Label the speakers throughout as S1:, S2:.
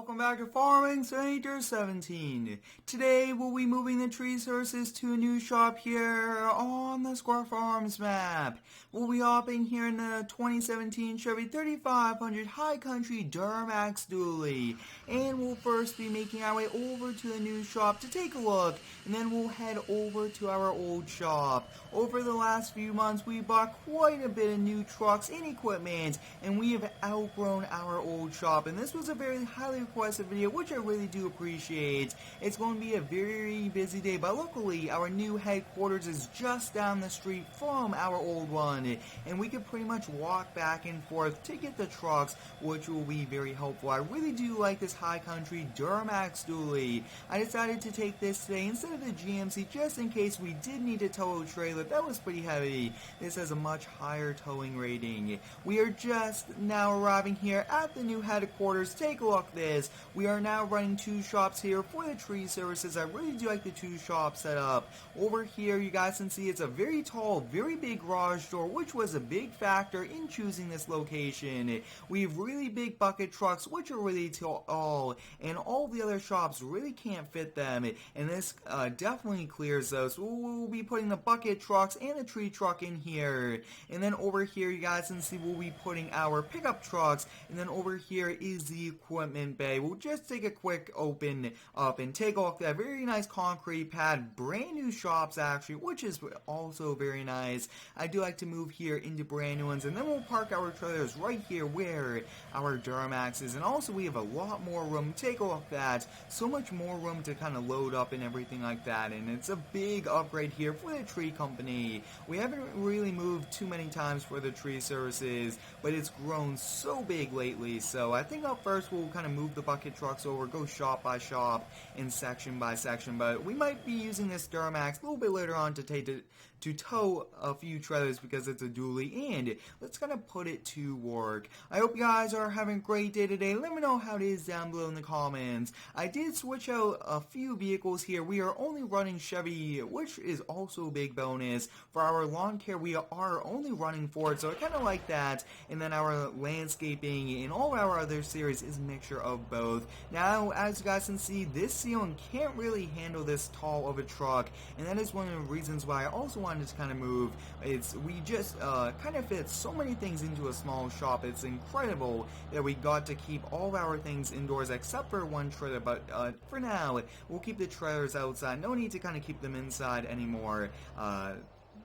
S1: Welcome back to Farming Simulator 17. Today we'll be moving the tree sources to a new shop here on the Square Farms map. We'll be hopping here in the 2017 Chevy 3500 High Country Duramax Dually. And we'll first be making our way over to the new shop to take a look, and then we'll head over to our old shop. Over the last few months we bought quite a bit of new trucks and equipment, and we have outgrown our old shop, and this was a very highly requested video, which I really do appreciate. It's going to be a very busy day, but luckily our new headquarters is just down the street from our old one, and we can pretty much walk back and forth to get the trucks, which will be very helpful. I really do like this High Country Duramax Dually. I decided to take this today instead of the GMC just in case we did need to tow a trailer. That was pretty heavy. This has a much higher towing rating. We are just now arriving here at the new headquarters. Take a look at this. We are now running two shops here for the tree services. I really do like the two shop setup. Over here you guys can see it's a very tall, very big garage door, which was a big factor in choosing this location. We have really big bucket trucks, which are really tall, and all the other shops really can't fit them, and this definitely clears those. So we'll be putting the bucket trucks and the tree truck in here, and then over here you guys can see we'll be putting our pickup trucks, and then over here is the equipment bay. We'll just take a quick open up and take off that very nice concrete pad. Brand new shops actually, which is also very nice. I do like to move here into brand new ones, and then we'll park our trailers right here where our Duramax is, and also we have a lot more room. Take off that, so much more room to kind of load up and everything like that, and it's a big upgrade here for the tree company. We haven't really moved too many times for the tree services, but it's grown so big lately, so I think up first we'll kind of move the bucket trucks over, go shop by shop and section by section, but we might be using this Duramax a little bit later on to tow a few trailers because it's a dually, and let's kind of put it to work. I hope you guys are having a great day today. Let me know how it is down below in the comments. I did switch out a few vehicles here. We are only running Chevy, which is also a big bonus. For our lawn care, we are only running Ford, so I kind of like that. And then our landscaping and all of our other series is a mixture of both. Now, as you guys can see, this ceiling can't really handle this tall of a truck, and that is one of the reasons why I also wanted to kind of move. We just kind of fit so many things into a small shop. It's incredible that we got to keep all of our things indoors except for one trailer, but for now we'll keep the trailers outside. No need to kind of keep them inside anymore.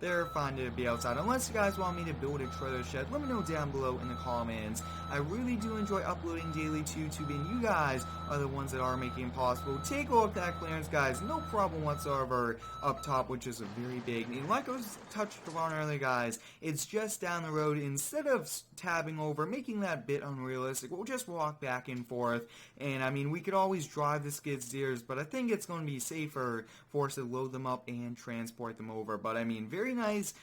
S1: They're fine to be outside. Unless you guys want me to build a trailer shed, let me know down below in the comments. I really do enjoy uploading daily to YouTube, and you guys are the ones that are making it possible. Take a look at that clearance, guys. No problem whatsoever up top, which is a very big. And like I was touched on earlier, guys, it's just down the road. Instead of tabbing over, making that bit unrealistic, we'll just walk back and forth. And I mean, we could always drive the skid steers, but I think it's going to be safer for us to load them up and transport them over. But I mean, very nice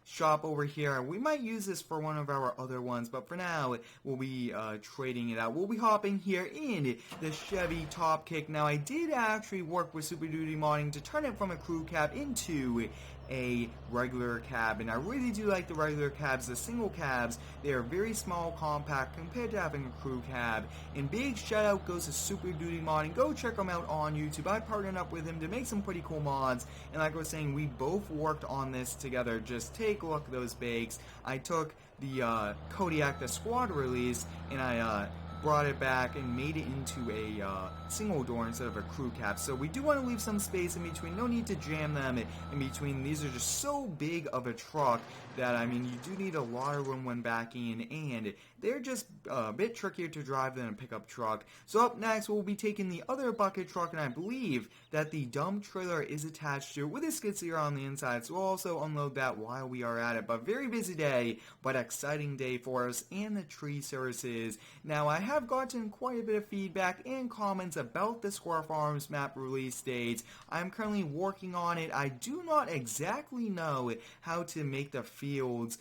S1: shop over here. We might use this for one of our other ones, but for now we'll be trading it out. We'll be hopping here in the Chevy Top Kick. Now, I did actually work with Super Duty Modding to turn it from a crew cab into a regular cab, and I really do like the regular cabs. The single cabs, they are very small, compact compared to having a crew cab. And big shout out goes to Super Duty Modding. Go check them out on YouTube. I partnered up with him to make some pretty cool mods, and like I was saying, we both worked on this together. Just take a look at those bakes. I took the Kodiak, the squad release, and I brought it back and made it into a single door instead of a crew cab. So we do want to leave some space in between. No need to jam them in between. These are just so big of a truck that, I mean, you do need a lot of room when backing, and they're just a bit trickier to drive than a pickup truck. So up next, we'll be taking the other bucket truck, and I believe that the dump trailer is attached to it with a skid steer on the inside, so we'll also unload that while we are at it. But very busy day, but exciting day for us and the tree services. Now, I have gotten quite a bit of feedback and comments about the Square Farms map release date. I'm currently working on it. I do not exactly know how to make the fields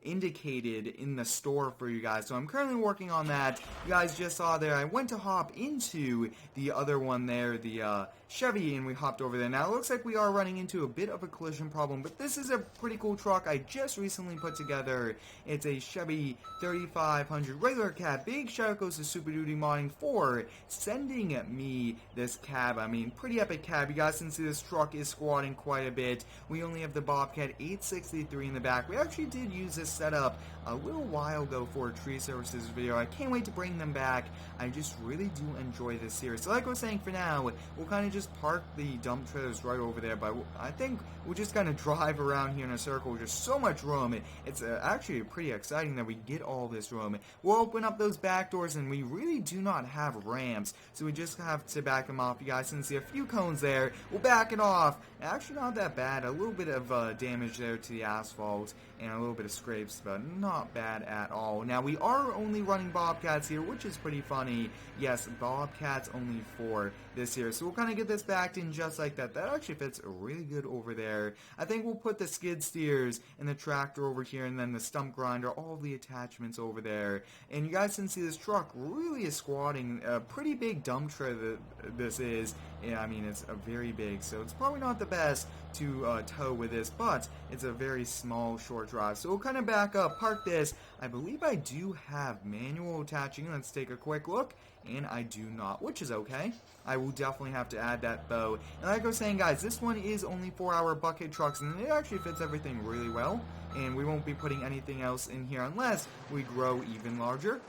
S1: indicated in the store for you guys. So I'm currently working on that. You guys just saw there, I went to hop into the other one there, the Chevy, and we hopped over there. Now it looks like we are running into a bit of a collision problem, but this is a pretty cool truck I just recently put together. It's a Chevy 3500 regular cab. Big shout out goes to Super Duty Modding for sending me this cab. I mean, pretty epic cab. You guys can see this truck is squatting quite a bit. We only have the Bobcat 863 in the back. We actually did use this setup a little while ago for a Tree Services video. I can't wait to bring them back. I just really do enjoy this series. So like I was saying, for now, we'll kind of just park the dump trailers right over there, but I think we'll just kind of drive around here in a circle. Just so much room. It's actually pretty exciting that we get all this room. We'll open up those back doors, and we really do not have ramps, so we just have to back them off. You guys can see a few cones there. We'll back it off. Actually not that bad. A little bit of damage there to the asphalt and a little bit of scrapes, but not bad at all. Now we are only running Bobcats here, which is pretty funny. Yes, Bobcats only for this here. So we'll kind of get this backed in just like that. That actually fits really good over there. I think we'll put the skid steers and the tractor over here, and then the stump grinder, all the attachments over there. And you guys can see this truck really is squatting. A pretty big dump trailer this is. Yeah, I mean, it's a very big, so it's probably not the best to tow with this, but it's a very small, short drive. So we'll kind of back up, park this. I believe I do have manual attaching. Let's take a quick look, and I do not, which is okay. I will definitely have to add that, though. And like I was saying, guys, this one is only for our bucket trucks, and it actually fits everything really well, and we won't be putting anything else in here unless we grow even larger.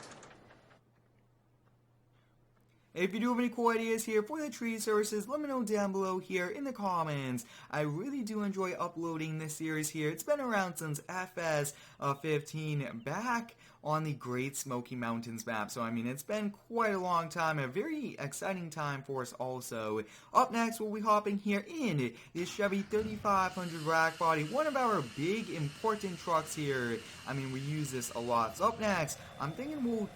S1: If you do have any cool ideas here for the Tree Services, let me know down below here in the comments. I really do enjoy uploading this series here. It's been around since FS15 back on the Great Smoky Mountains map. So, I mean, it's been quite a long time, a very exciting time for us also. Up next, we'll be hopping here in this Chevy 3500 rack body, one of our big important trucks here. I mean, we use this a lot. So up next, I'm thinking we'll,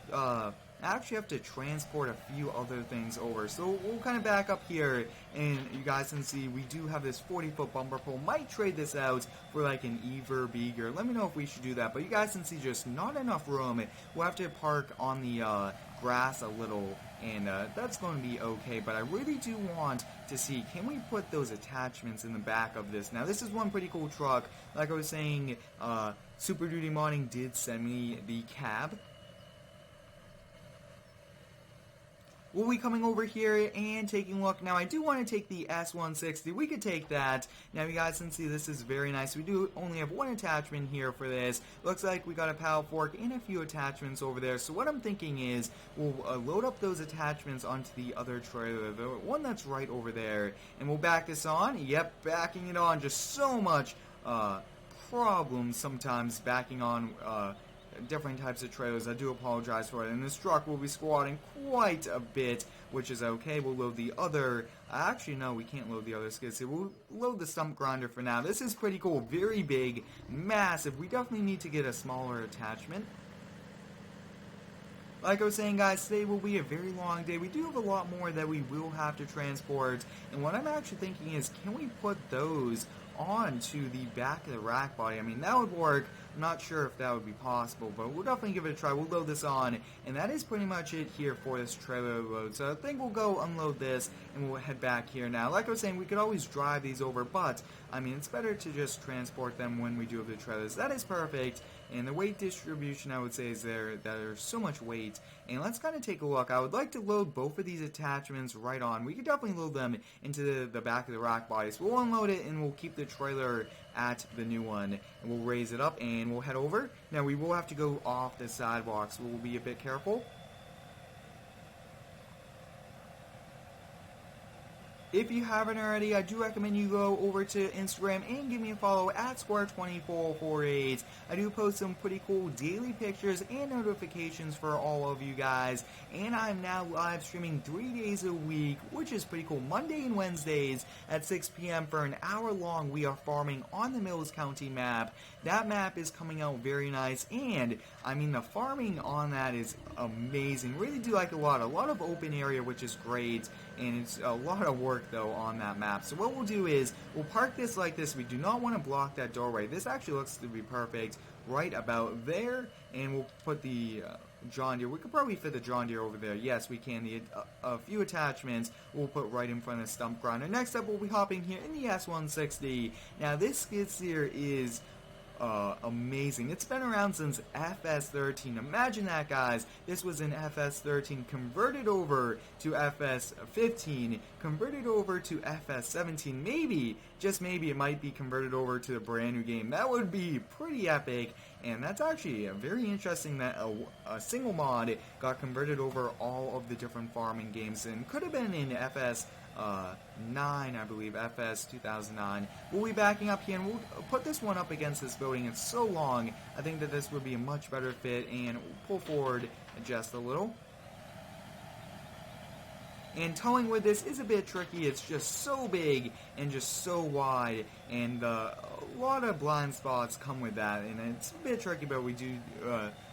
S1: I actually have to transport a few other things over, so we'll kind of back up here, and you guys can see we do have this 40-foot bumper pole. Might trade this out for like an Ever Beager. Let me know if we should do that, but you guys can see just not enough room. We'll have to park on the grass a little, and that's going to be okay, but I really do want to see, can we put those attachments in the back of this? Now, this is one pretty cool truck. Like I was saying, Super Duty Modding did send me the cab. We'll be coming over here and taking a look. Now, I do want to take the S160. We could take that. Now, you guys can see this is very nice. We do only have one attachment here for this. Looks like we got a paddle fork and a few attachments over there. So what I'm thinking is we'll load up those attachments onto the other trailer, the one that's right over there. And we'll back this on. Yep, backing it on. Just so much problems sometimes backing on different types of trailers. I do apologize for it. And this truck will be squatting quite a bit, which is okay. We'll load the other, actually no, we can't load the other skid steer. We'll load the stump grinder for now. This is pretty cool, very big, massive. We definitely need to get a smaller attachment. Like I was saying, guys, today will be a very long day. We do have a lot more that we will have to transport, and what I'm actually thinking is, can we put those onto the back of the rack body? I mean, that would work. I'm not sure if that would be possible, but we'll definitely give it a try. We'll load this on, and that is pretty much it here for this trailer load. So I think we'll go unload this, and we'll head back here now. Like I was saying, we could always drive these over, but, I mean, it's better to just transport them when we do have the trailers. That is perfect, and the weight distribution, I would say, is there. There's so much weight, and let's kind of take a look. I would like to load both of these attachments right on. We could definitely load them into the back of the rack body. So we'll unload it, and we'll keep the trailer at the new one, and we'll raise it up, and we'll head over. Now, we will have to go off the sidewalk, so we'll be a bit careful. If you haven't already, I do recommend you go over to Instagram and give me a follow at Square2448. I do post some pretty cool daily pictures and notifications for all of you guys. And I'm now live streaming 3 days a week, which is pretty cool. Monday and Wednesdays at 6 p.m. for an hour long. We are farming on the Mills County map. That map is coming out very nice, and I mean the farming on that is amazing. Really do like a lot of open area, which is great, and it's a lot of work though on that map. So what we'll do is we'll park this like this. We do not want to block that doorway. This actually looks to be perfect. right about there, and we'll put the John Deere. We could probably fit the John Deere over there. Yes, we can. A few attachments we'll put right in front of the stump grinder. Next up, we'll be hopping here in the S160. Now, this skid steer is amazing. It's been around since FS13. Imagine that, guys. This was in FS13, converted over to FS15, converted over to FS17. Maybe, just maybe, it might be converted over to the brand new game. That would be pretty epic. And that's actually very interesting that a single mod got converted over all of the different farming games, and could have been in FS 9, I believe, FS 2009. We'll be backing up here, and we'll put this one up against this building. It's so long, I think that this would be a much better fit, and we'll pull forward just a little. And towing with this is a bit tricky. It's just so big and just so wide, and a lot of blind spots come with that, and it's a bit tricky, but we do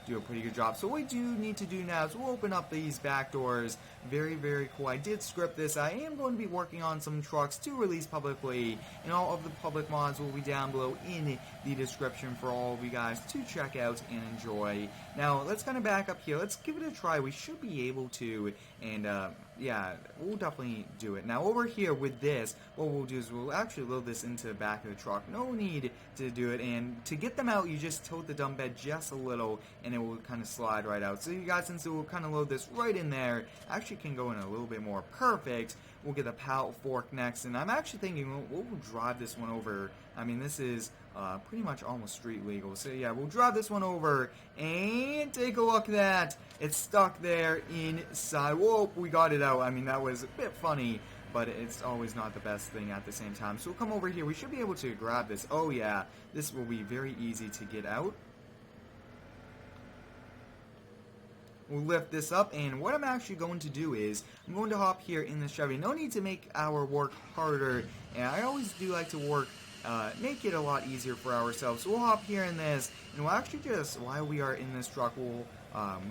S1: do a pretty good job. So what we do need to do now is we'll open up these back doors. Very, very cool. I did script this. I am going to be working on some trucks to release publicly, and all of the public mods will be down below in the description for all of you guys to check out and enjoy. Now, let's kind of back up here. Let's give it a try. We should be able to, and yeah, we'll definitely do it. Now, over here with this, what we'll do is we'll actually load this into the back of the truck. No need to do it, and to get them out, you just tilt the dump bed just a little, and it will kind of slide right out. So you guys, since we'll kind of load this right in there, actually can go in a little bit more perfect. We'll get the pallet fork next, and I'm actually thinking we'll drive this one over. I mean, this is pretty much almost street legal. So yeah, we'll drive this one over, and take a look at that. It's stuck there inside. Whoa, we got it out. I mean, that was a bit funny, but it's always not the best thing at the same time. So we'll come over here. We should be able to grab this. Oh yeah, this will be very easy to get out. We'll lift this up, and what I'm actually going to do is I'm going to hop here in the Chevy. No need to make our work harder, and I always do like to make it a lot easier for ourselves. So we'll hop here in this, and we'll actually just, while we are in this truck, we'll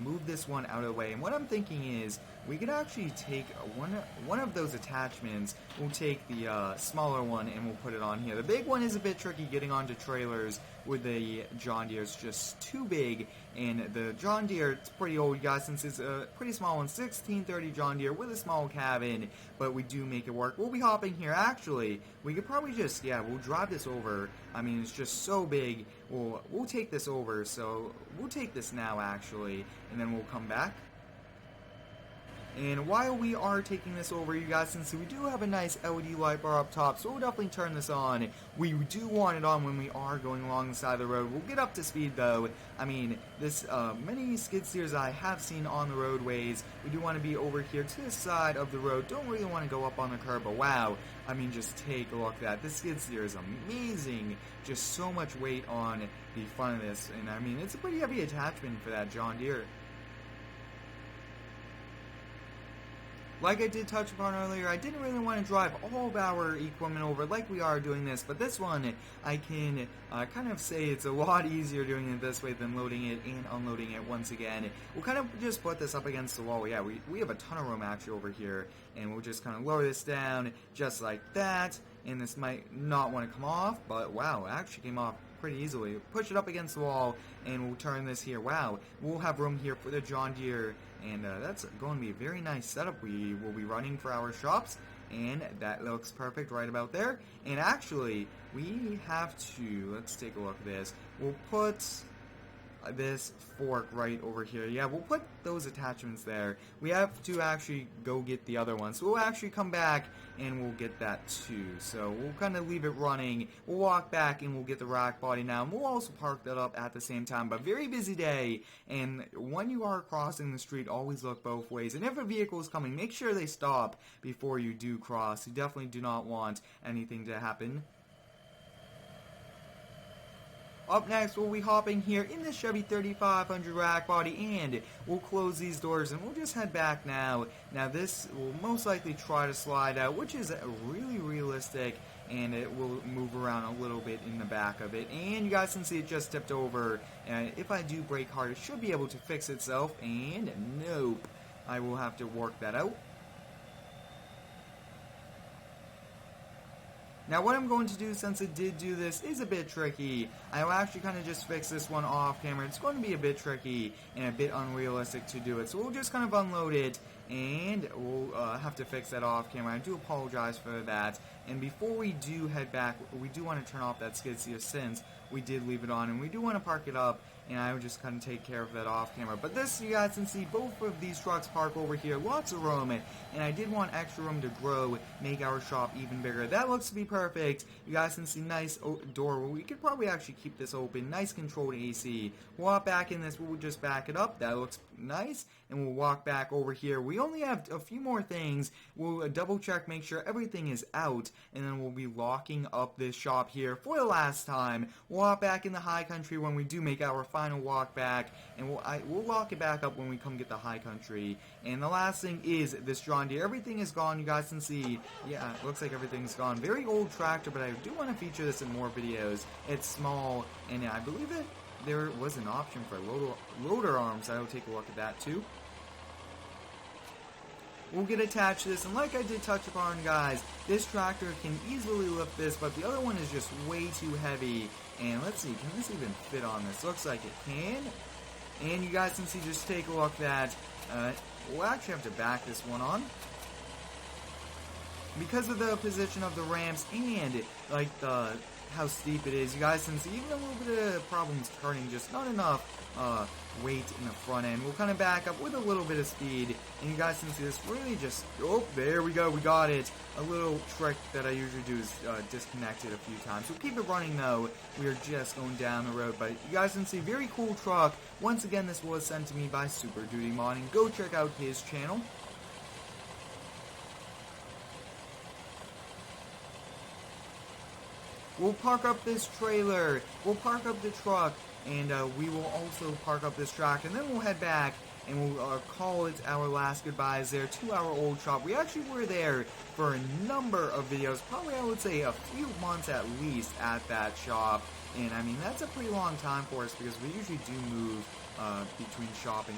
S1: move this one out of the way. And what I'm thinking is we could actually take one of those attachments. We'll take the smaller one and we'll put it on here. The big one is a bit tricky getting onto trailers with the John Deere. It's just too big, and the John Deere, it's pretty old, guys, since it's a pretty small one, 1630 John Deere with a small cabin, but we do make it work. We'll be hopping here. Actually, we could probably just, yeah, we'll drive this over. I mean, it's just so big. We'll take this over, so we'll take this now, actually, and then we'll come back. And while we are taking this over, you guys, since we do have a nice LED light bar up top, so we'll definitely turn this on. We do want it on when we are going along the side of the road. We'll get up to speed, though. I mean, this many skid steers I have seen on the roadways. We do want to be over here to the side of the road. Don't really want to go up on the curb, but wow. I mean, just take a look at that. This skid steer is amazing. Just so much weight on the front of this. And I mean, it's a pretty heavy attachment for that John Deere. Like I did touch upon earlier, I didn't really want to drive all of our equipment over like we are doing this, but this one, I can kind of say it's a lot easier doing it this way than loading it and unloading it once again. We'll kind of just put this up against the wall. Yeah, we have a ton of room actually over here, and we'll just kind of lower this down just like that, and this might not want to come off, but wow, it actually came off pretty easily. Push it up against the wall, and we'll turn this here. Wow, we'll have room here for the John Deere, and that's going to be a very nice setup we will be running for our shops, and that looks perfect right about there. And actually, we have to, let's take a look at this. We'll put this fork right over here. Yeah, we'll put those attachments there. We have to actually go get the other one, so we'll actually come back and we'll get that too. So we'll kind of leave it running. We'll walk back and we'll get the rack body now, and we'll also park that up at the same time. But very busy day, and when you are crossing the street, always look both ways, and if a vehicle is coming, make sure they stop before you do cross. You definitely do not want anything to happen. Up next, we'll be hopping here in the Chevy 3500 rack body, and we'll close these doors, and we'll just head back now. Now, this will most likely try to slide out, which is really realistic, and it will move around a little bit in the back of it. And you guys can see it just tipped over, and if I do brake hard, it should be able to fix itself, and nope. I will have to work that out. Now what I'm going to do, since it did do this, is a bit tricky. I will actually kind of just fix this one off camera. It's going to be a bit tricky and a bit unrealistic to do it. So we'll just kind of unload it, and we'll have to fix that off camera. I do apologize for that. And before we do head back, we do want to turn off that skid steer since we did leave it on, and we do want to park it up, and I would just kind of take care of that off camera. But this, you guys can see, both of these trucks park over here, lots of room, and I did want extra room to grow, make our shop even bigger. That looks to be perfect. You guys can see nice door. We could probably actually keep this open, nice controlled AC. We'll hop back in this, we'll just back it up. That looks nice, and we'll walk back over here. We only have a few more things. We'll double check, make sure everything is out, and then we'll be locking up this shop here for the last time. We'll hop back in the high country when we do make our final walk back, and we'll lock it back up when we come get the high country. And the last thing is this John Deere. Everything is gone. You guys can see, yeah, it looks like everything's gone. Very old tractor, but I do want to feature this in more videos. It's small, and I believe there was an option for loader arms. I will take a look at that too. We'll get attached to this, and like I did touch upon, guys, this tractor can easily lift this, but the other one is just way too heavy. And let's see, can this even fit on this? Looks like it can. And you guys can see, just take a look at that. We'll actually have to back this one on, because of the position of the ramps and like how steep it is. You guys can see even a little bit of problems turning, just not enough weight in the front end. We'll kind of back up with a little bit of speed, and you guys can see this really just, oh, there we go, we got it. A little trick that I usually do is disconnect it a few times. We'll keep it running though. We are just going down the road, but you guys can see, very cool truck. Once again, this was sent to me by Super Duty Modding. Go check out his channel. We'll park up this trailer, we'll park up the truck, and we will also park up this track, and then we'll head back, and we'll call it our last goodbyes there to our old shop. We actually were there for a number of videos, probably I would say a few months at least at that shop, and I mean, that's a pretty long time for us, because we usually do move between shop and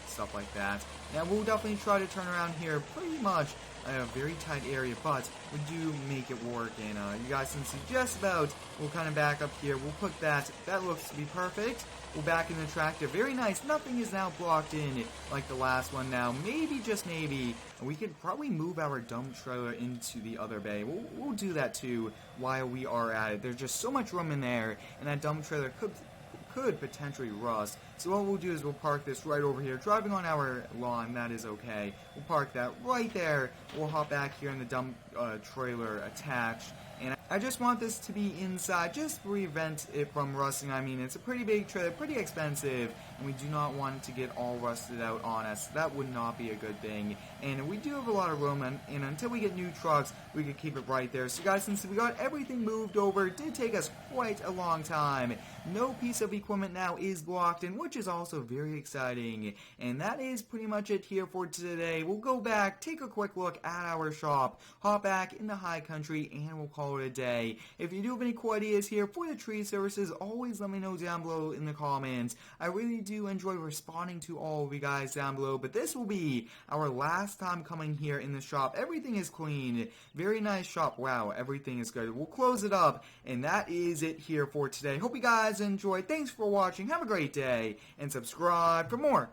S1: stuff like that. Now, we'll definitely try to turn around here pretty much a very tight area, but we do make it work, and you guys can see just about. We'll kind of back up here. We'll put that looks to be perfect. We'll back in the tractor. Very nice. Nothing is now blocked in like the last one. Now, maybe, just maybe, we could probably move our dump trailer into the other bay. We'll do that too while we are at it. There's just so much room in there, and that dump trailer could potentially rust. So what we'll do is we'll park this right over here, driving on our lawn. That is okay. We'll park that right there. We'll hop back here in the dump trailer attached, and I just want this to be inside, just to prevent it from rusting. I mean, it's a pretty big trailer, pretty expensive, and we do not want it to get all rusted out on us. That would not be a good thing. And we do have a lot of room, and until we get new trucks, we could keep it right there. So guys, since we got everything moved over, it did take us quite a long time. No piece of equipment now is blocked in, which is also very exciting. And that is pretty much it here for today. We'll go back, take a quick look at our shop, hop back in the high country, and we'll call it a day. If you do have any cool ideas here for the tree services, always let me know down below in the comments. I really do enjoy responding to all of you guys down below, but this will be our last time coming here in the shop. Everything is clean. Very nice shop. Wow, everything is good. We'll close it up, and that is it here for today. Hope you guys enjoyed. Thanks for watching. Have a great day, and subscribe for more.